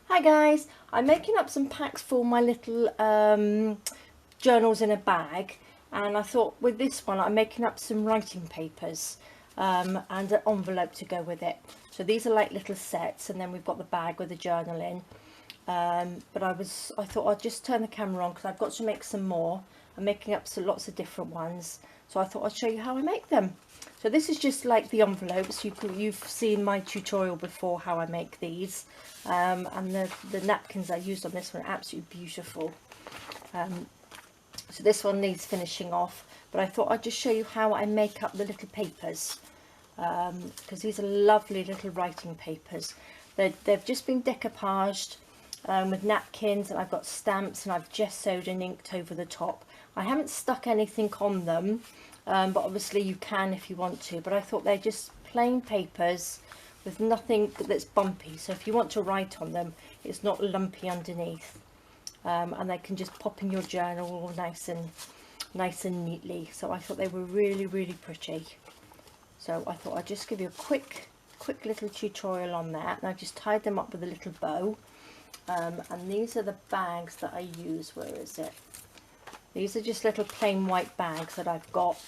Hi guys, I'm making up some packs for my little journals in a bag, and I thought with this one I'm making up some writing papers and an envelope to go with it. So these are like little sets, and then we've got the bag with the journal in. But I thought I'd just turn the camera on because I've got to make some more. I'm making up lots of different ones, so I thought I'd show you how I make them. So this is just like the envelopes. You've seen my tutorial before how I make these, and the napkins I used on this one are absolutely beautiful. So this one needs finishing off, but I thought I'd just show you how I make up the little papers, because these are lovely little writing papers. They've just been decoupaged with napkins, and I've got stamps, and I've gessoed and inked over the top. I haven't stuck anything on them, but obviously you can if you want to, but I thought they're just plain papers with nothing that's bumpy, so if you want to write on them it's not lumpy underneath, and they can just pop in your journal all nice and neatly. So I thought they were really pretty, so I thought I'd just give you a quick little tutorial on that. And I just tied them up with a little bow, and these are the bags that I use. Where is it? These are just little plain white bags that I've got,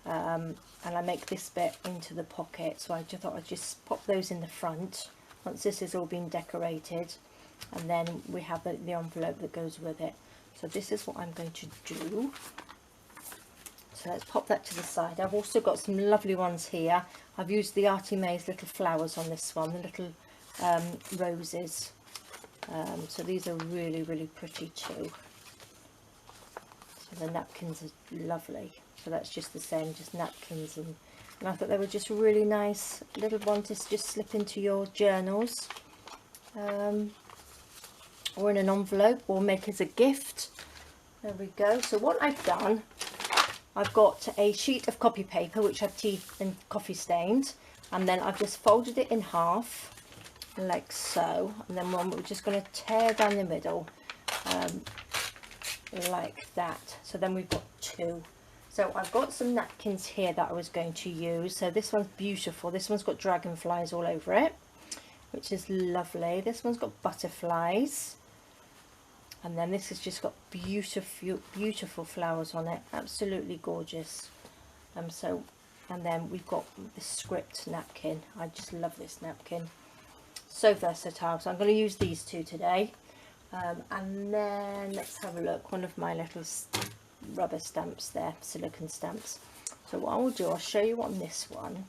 and I make this bit into the pocket, so I just thought I'd just pop those in the front once this has all been decorated, and then we have the envelope that goes with it. So this is what I'm going to do. So let's pop that to the side. I've also got some lovely ones here. I've used the Artie Mae's little flowers on this one, the little roses. So these are really pretty too. So the napkins are lovely. So that's just the same, just napkins, and I thought they were just really nice little one to just slip into your journals, or in an envelope, or make as a gift. There we go. So what I've done, I've got a sheet of copy paper which I've tea and coffee stained, and then I've just folded it in half like so, and then we're just going to tear down the middle like that. So then we've got two. So I've got some napkins here that I was going to use. So this one's beautiful. This one's got dragonflies all over it, which is lovely. This one's got butterflies, and then this has just got beautiful flowers on it, absolutely gorgeous. And then we've got this script napkin. I just love this napkin, so versatile. So I'm going to use these two today. And then let's have a look. One of my little rubber stamps there, silicone stamps. So what I will do, I'll show you on this one.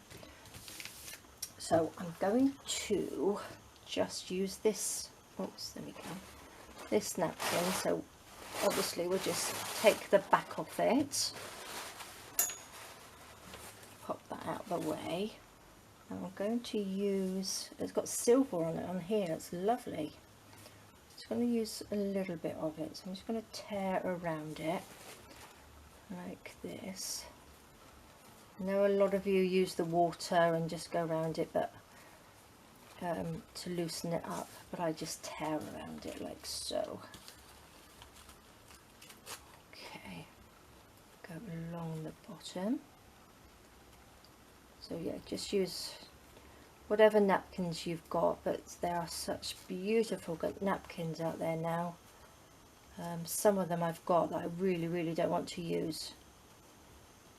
So I'm going to just use this, oops, there we go, this napkin. So obviously we'll just take the back off it, pop that out of the way, and I'm going to use, it's got silver on it on here, it's lovely. I'm going to use a little bit of it, so I'm just going to tear around it like this. I know a lot of you use the water and just go around it, but to loosen it up, but I just tear around it like so. Okay, go along the bottom. So yeah, just use whatever napkins you've got, but there are such beautiful napkins out there now. Some of them I've got that I really don't want to use,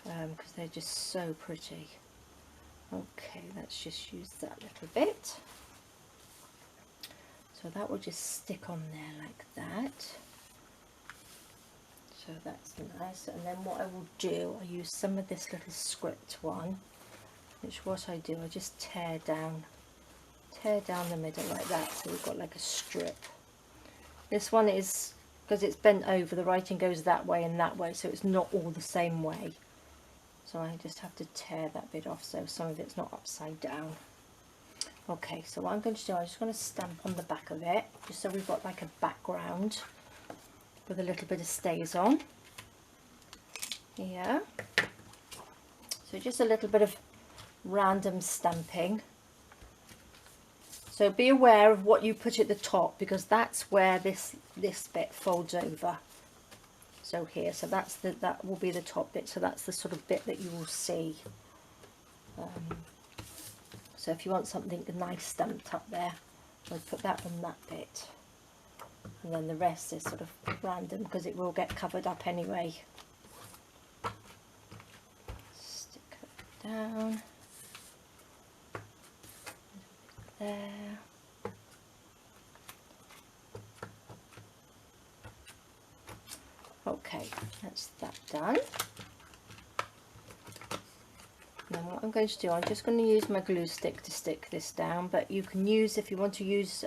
because they're just so pretty. Okay, let's just use that little bit. So that will just stick on there like that. So that's nice. And then what I will do, I use some of this little script one, which what I do, I just tear down the middle like that, so we've got like a strip. This one is, because it's bent over, the writing goes that way and that way, so it's not all the same way. So I just have to tear that bit off so some of it's not upside down. Okay, so what I'm going to do, I'm just going to stamp on the back of it, just so we've got like a background with a little bit of stays on. Yeah. So just a little bit of random stamping. So be aware of what you put at the top, because that's where this bit folds over. So here, so that will be the top bit. So that's the sort of bit that you will see. So if you want something nice stamped up there, I'll put that on that bit. and then the rest is sort of random because it will get covered up anyway. Stick that down there. Okay, that's that done. Then what I'm going to do, I'm just going to use my glue stick to stick this down, but you can use, if you want to use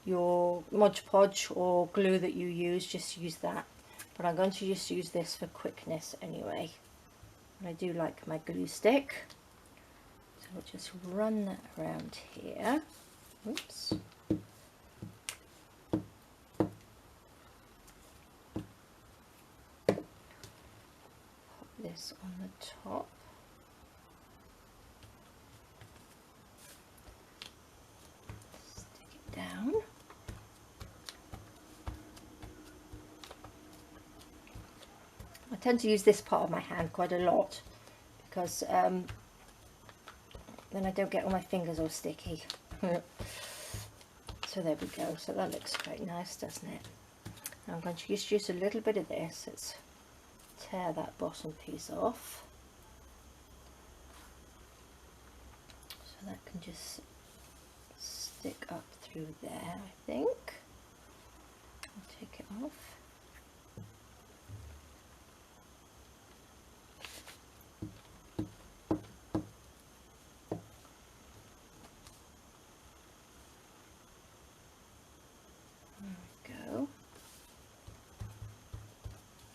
your Mod Podge or glue that you use, just use that. But I'm going to just use this for quickness anyway. And I do like my glue stick. So I'll just run that around here. Oops. This on the top. Stick it down. I tend to use this part of my hand quite a lot because then I don't get all my fingers all sticky. So there we go. So that looks quite nice, doesn't it? Now I'm going to just use a little bit of this. Let's tear that bottom piece off, so that can just stick up through there. I think I'll take it off.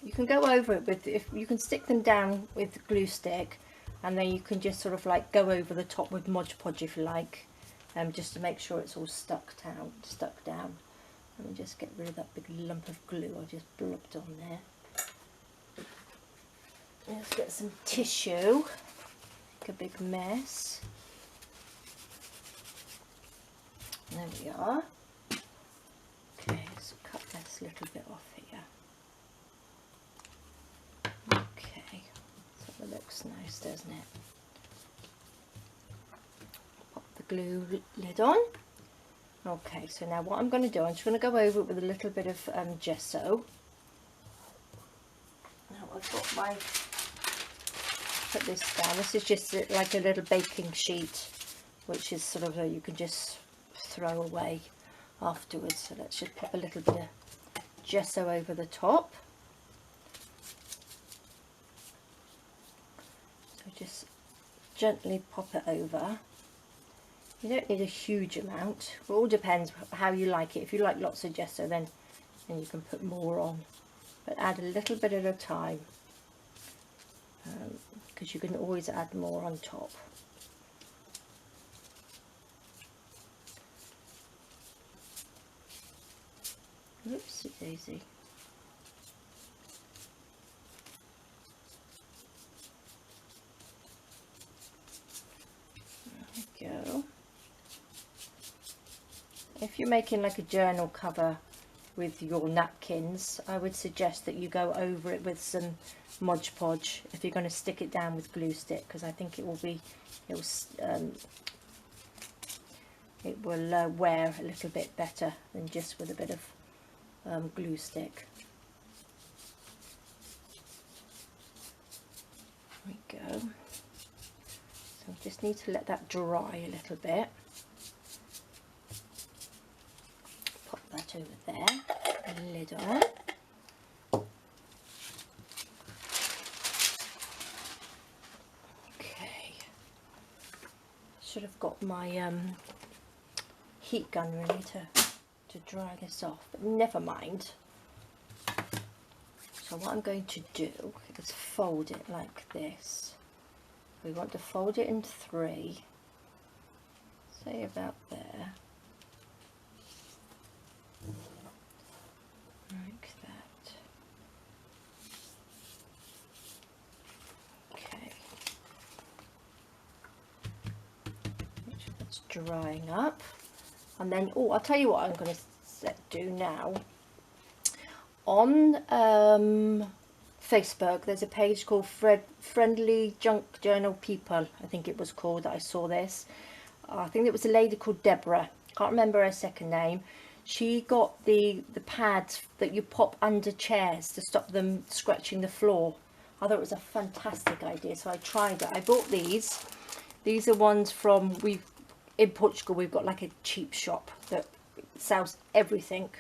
You can go over it with, if you can stick them down with the glue stick, and then you can just sort of like go over the top with Mod Podge if you like, just to make sure it's all stuck down. Let me just get rid of that big lump of glue I just blobbed on there. Let's get some tissue, make a big mess. There we are. Okay, let's cut this little bit off here. Okay, so that looks nice, doesn't it? Pop the glue lid on. Okay, so now what I'm going to do, I'm just going to go over it with a little bit of gesso. Now I've got my, put this down. This is just like a little baking sheet, which is sort of you can just throw away afterwards. So let's just pop a little bit of gesso over the top. Just gently pop it over. You don't need a huge amount. It all depends how you like it. If you like lots of gesso, then you can put more on, but add a little bit at a time, because you can always add more on top. Oopsie daisy. Go. If you're making like a journal cover with your napkins, I would suggest that you go over it with some Mod Podge if you're going to stick it down with glue stick, because I think it will wear a little bit better than just with a bit of glue stick. There we go. So I just need to let that dry a little bit. Pop that over there, lid on. Okay. Should have got my heat gun ready to dry this off, but never mind. So what I'm going to do is fold it like this. We want to fold it in 3, say about there, like that. Okay, make sure that's drying up, and then I'll tell you what I'm going to do now. On Facebook, there's a page called Friendly Junk Journal People, I think it was called, that I saw this. I think it was a lady called Deborah, can't remember her second name. she got the pads that you pop under chairs to stop them scratching the floor. I thought it was a fantastic idea, so I tried it. I bought these. These are ones from, in Portugal we've got like a cheap shop that sells everything,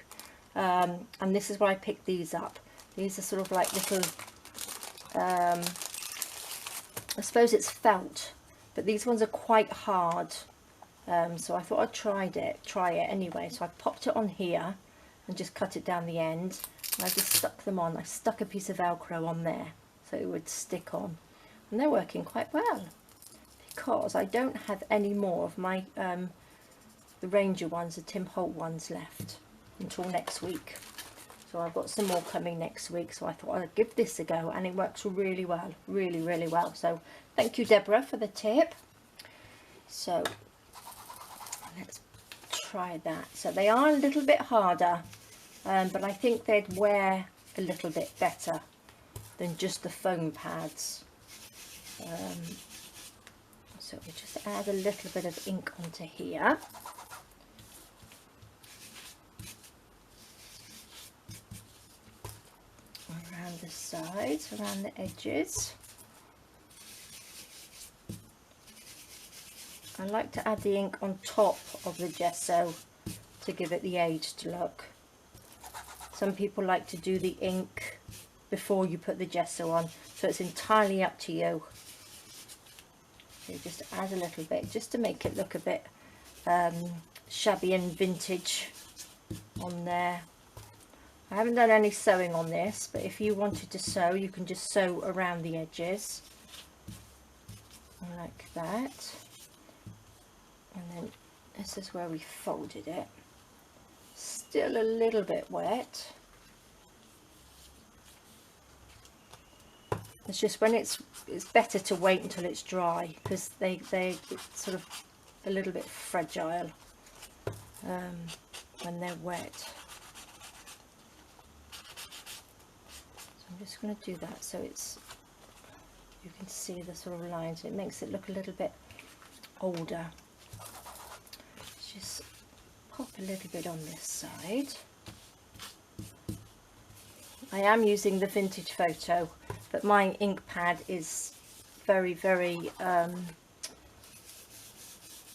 and this is where I picked these up. These are sort of like little, I suppose it's felt, but these ones are quite hard. So I thought I'd try it anyway. So I popped it on here and just cut it down the end, and I just stuck them on. I stuck a piece of Velcro on there so it would stick on, and they're working quite well, because I don't have any more of my the Ranger ones, the Tim Holt ones left until next week. So I've got some more coming next week, so I thought I'd give this a go, and it works really well, really well. So thank you, Deborah, for the tip. So let's try that. So they are a little bit harder, but I think they'd wear a little bit better than just the foam pads. So we just add a little bit of ink onto here. Around the sides, around the edges. I like to add the ink on top of the gesso to give it the aged look. Some people like to do the ink before you put the gesso on, so it's entirely up to you. So you just add a little bit just to make it look a bit shabby and vintage on there. I haven't done any sewing on this, but if you wanted to sew, you can just sew around the edges like that. And then this is where we folded it. Still a little bit wet. It's just when it's better to wait until it's dry, because it's sort of a little bit fragile when they're wet. So I'm just going to do that so it's, you can see the sort of lines. It makes it look a little bit older. Just pop a little bit on this side. I am using the vintage photo, but my ink pad is very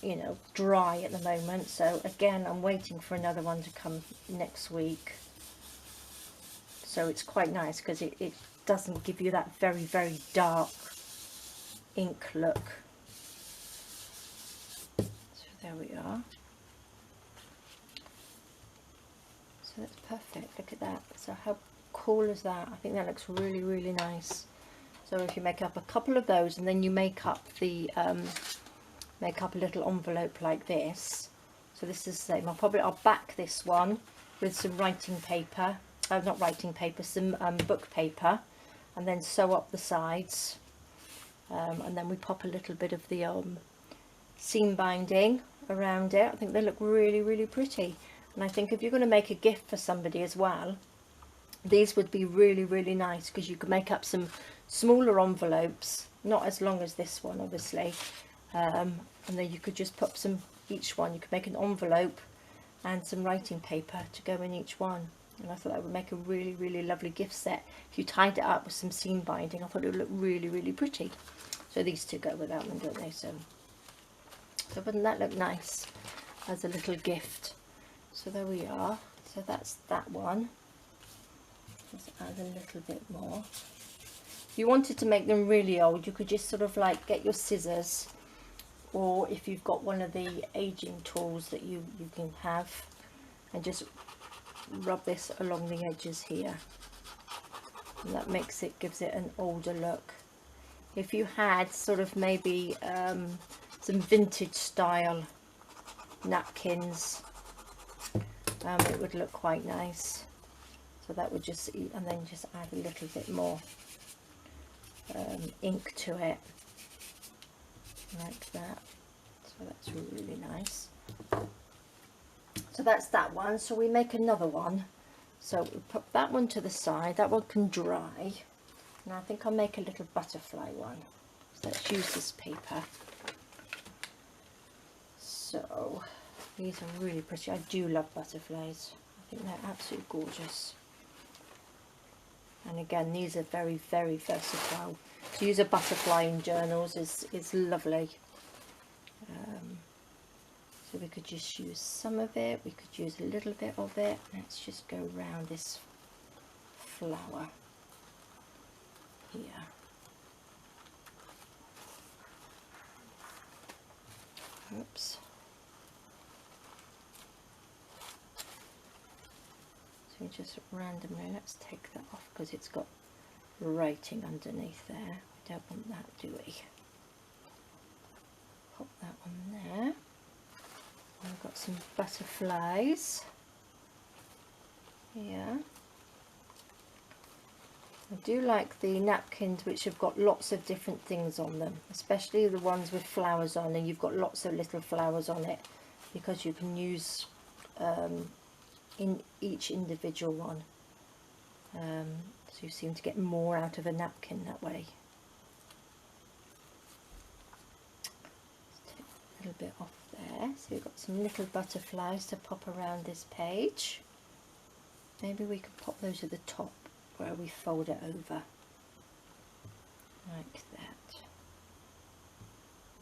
you know, dry at the moment. So again, I'm waiting for another one to come next week. So it's quite nice because it doesn't give you that very dark ink look. So there we are. So that's perfect. Look at that. So how cool is that? I think that looks really nice. So if you make up a couple of those, and then you make up the make up a little envelope like this. So this is the same. I'll back this one with some writing paper, not writing paper, some book paper, and then sew up the sides, and then we pop a little bit of the seam binding around it. I think they look really pretty. And I think if you're going to make a gift for somebody as well, these would be really nice, because you could make up some smaller envelopes, not as long as this one obviously, and then you could just put some, each one you could make an envelope and some writing paper to go in each one. And I thought that would make a really lovely gift set. If you tied it up with some seam binding, I thought it would look really pretty. So these two go with that one, don't they? So wouldn't that look nice as a little gift? So there we are. So that's that one. Just add a little bit more. If you wanted to make them really old, you could just sort of like get your scissors, or if you've got one of the aging tools that you can have, and just rub this along the edges here, and that makes it, gives it an older look. If you had sort of maybe some vintage style napkins, it would look quite nice. So that would just, and then just add a little bit more ink to it, like that. So that's really nice. So that's that one. So we make another one. So we put that one to the side. That one can dry. And I think I'll make a little butterfly one. So let's use this paper. So These are really pretty. I do love butterflies. I think they're absolutely gorgeous. And again, these are very, very versatile. To use a butterfly in journals is lovely. So we could just use some of it. We could use a little bit of it. Let's just go around this flower here. Oops. So just randomly, let's take that off because it's got writing underneath there. We don't want that, do we? Pop that on there. And we've got some butterflies here. I do like the napkins which have got lots of different things on them, especially the ones with flowers on, and you've got lots of little flowers on it, because you can use in each individual one. So you seem to get more out of a napkin that way. Let's take a little bit off there. So we've got some little butterflies to pop around this page. Maybe we could pop those at the top where we fold it over, like that.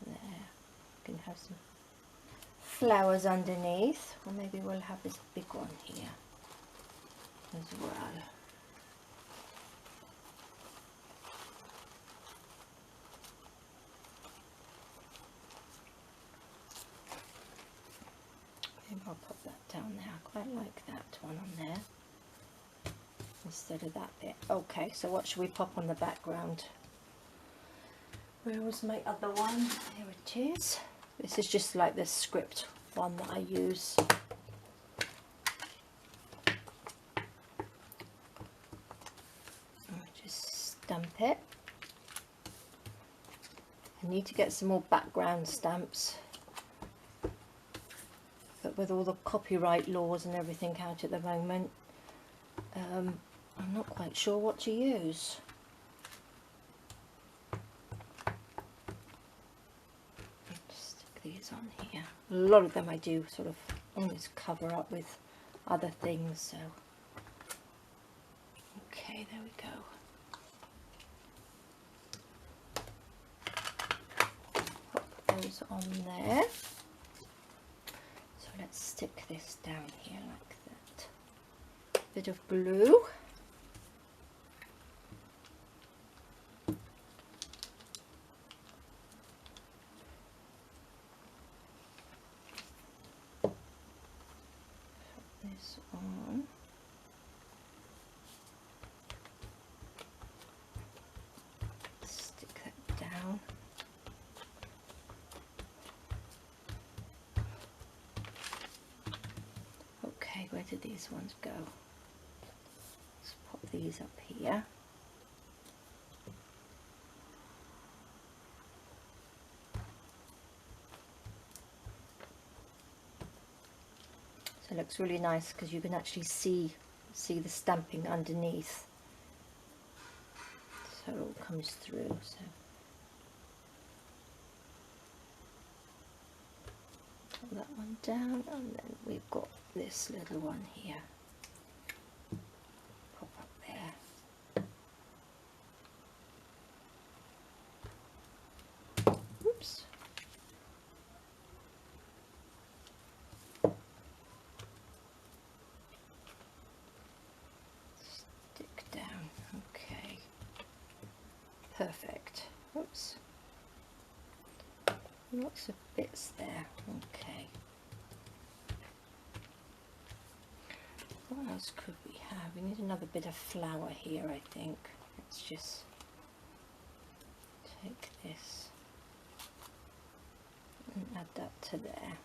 There. We can have some flowers underneath, or maybe we'll have this big one here as well. Maybe I'll pop that down there. I quite like that one on there instead of that bit. Okay, so what should we pop on the background? Where was my other one? Here it is. This is just like the script one that I use. I'll just stamp it. I need to get some more background stamps, but with all the copyright laws and everything out at the moment, I'm not quite sure what to use. Just stick these on here. A lot of them I do sort of almost cover up with other things, so okay, there we go. Pop those on there. So let's stick this down here like that. Bit of glue. This on. Stick that down. Okay, where did these ones go? Let's pop these up here. So it looks really nice because you can actually see the stamping underneath. So it all comes through. So put that one down, and then we've got this little one here. Pop up there. Oops. Stick down. Okay. Perfect. Oops. Lots of bits there. Okay. What else could we have? We need another bit of flower here, I think. Let's just take this and add that to there.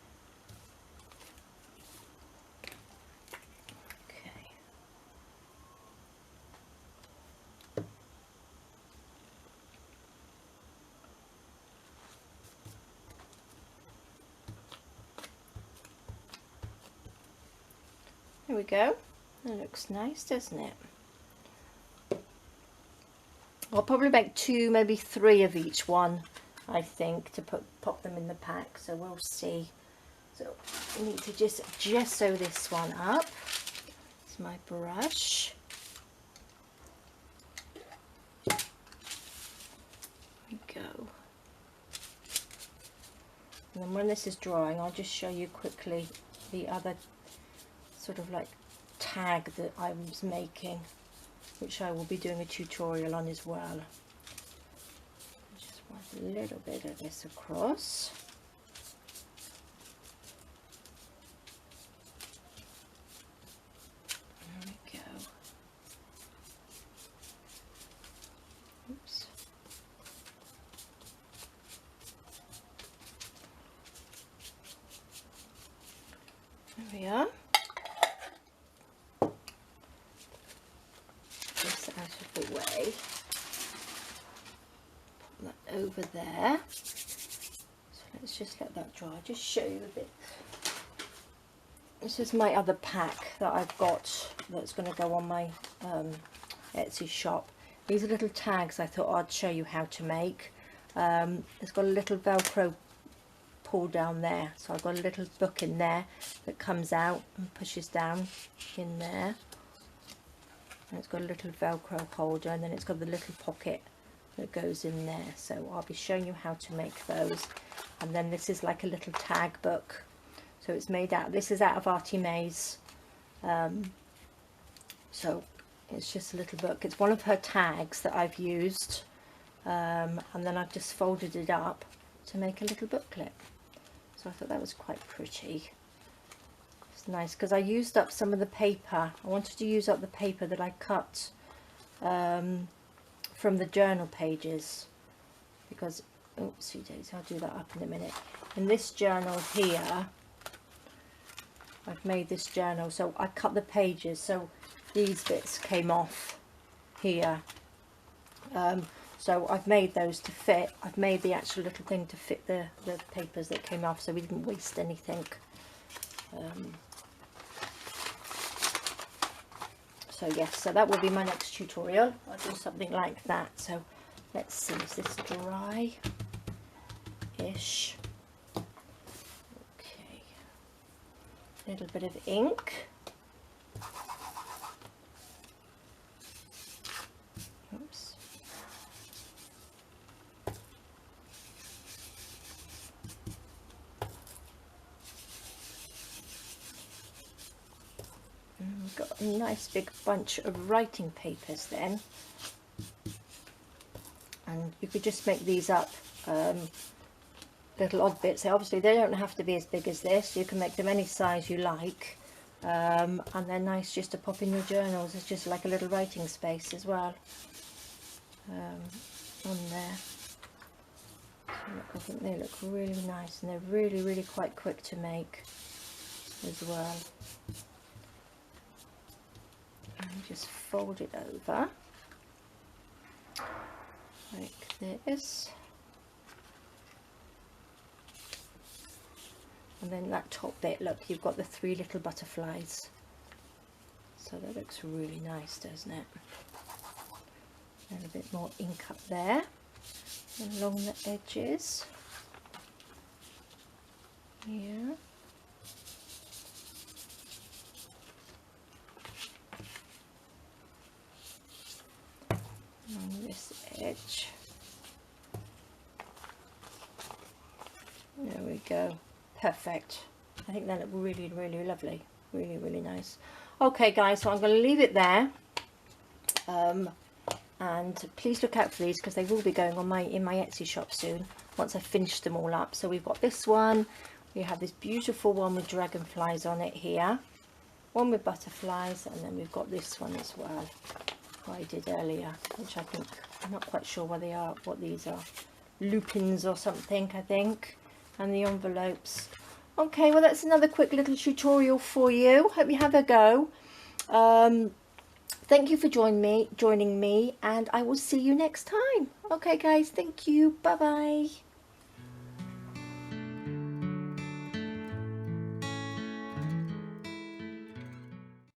Okay. There we go. That looks nice, doesn't it? I'll probably make 2, maybe 3 of each one, I think, to pop them in the pack, so we'll see. So I need to just gesso this one up. It's my brush. There we go. And then when this is drying, I'll just show you quickly the other sort of like tag that I was making, which I will be doing a tutorial on as well. Just wipe a little bit of this across. There we go. Oops. There we are. This out of the way. Put that over there. So let's just let that dry. Just show you a bit. This is my other pack that I've got that's going to go on my Etsy shop. These are little tags I thought I'd show you how to make. It's got a little Velcro pull down there, so I've got a little book in there that comes out and pushes down in there, and it's got a little Velcro holder, and then it's got the little pocket that goes in there. So I'll be showing you how to make those. And then this is like a little tag book, so it's made out, this is out of Artie May's, so it's just a little book. It's one of her tags that I've used, and then I've just folded it up to make a little booklet. So I thought that was quite pretty. It's nice because I used up some of the paper. I wanted to use up the paper that I cut from the journal pages, because, oopsie daisy, I'll do that up in a minute. In this journal here, I've made this journal, so I cut the pages, so these bits came off here. So I've made those to fit. I've made the actual little thing to fit the papers that came off, so we didn't waste anything. So yes, so that will be my next tutorial. I'll do something like that. So let's see, is this dry-ish? Okay. A little bit of ink. Oops. We've got a nice big bunch of writing papers then, and you could just make these up little odd bits. So obviously they don't have to be as big as this, you can make them any size you like, and they're nice just to pop in your journals. It's just like a little writing space as well on there. So look, I think they look really nice, and they're really quite quick to make as well. And just fold it over like this, and then that top bit, look, you've got the 3 little butterflies, so that looks really nice, doesn't it? A little bit more ink up there along the edges here. On this edge. There we go. Perfect. I think they look really lovely. Really nice. Okay guys, so I'm going to leave it there. And please look out for these, because they will be going on in my Etsy shop soon once I've finished them all up. So we've got this one. We have this beautiful one with dragonflies on it here. One with butterflies, and then we've got this one as well, I did earlier, which I think, I'm not quite sure what they are, what these are, lupins or something, I think, and the envelopes. Okay, well that's another quick little tutorial for you. Hope you have a go. Thank you for joining me, and I will see you next time. Okay guys, thank you, bye bye.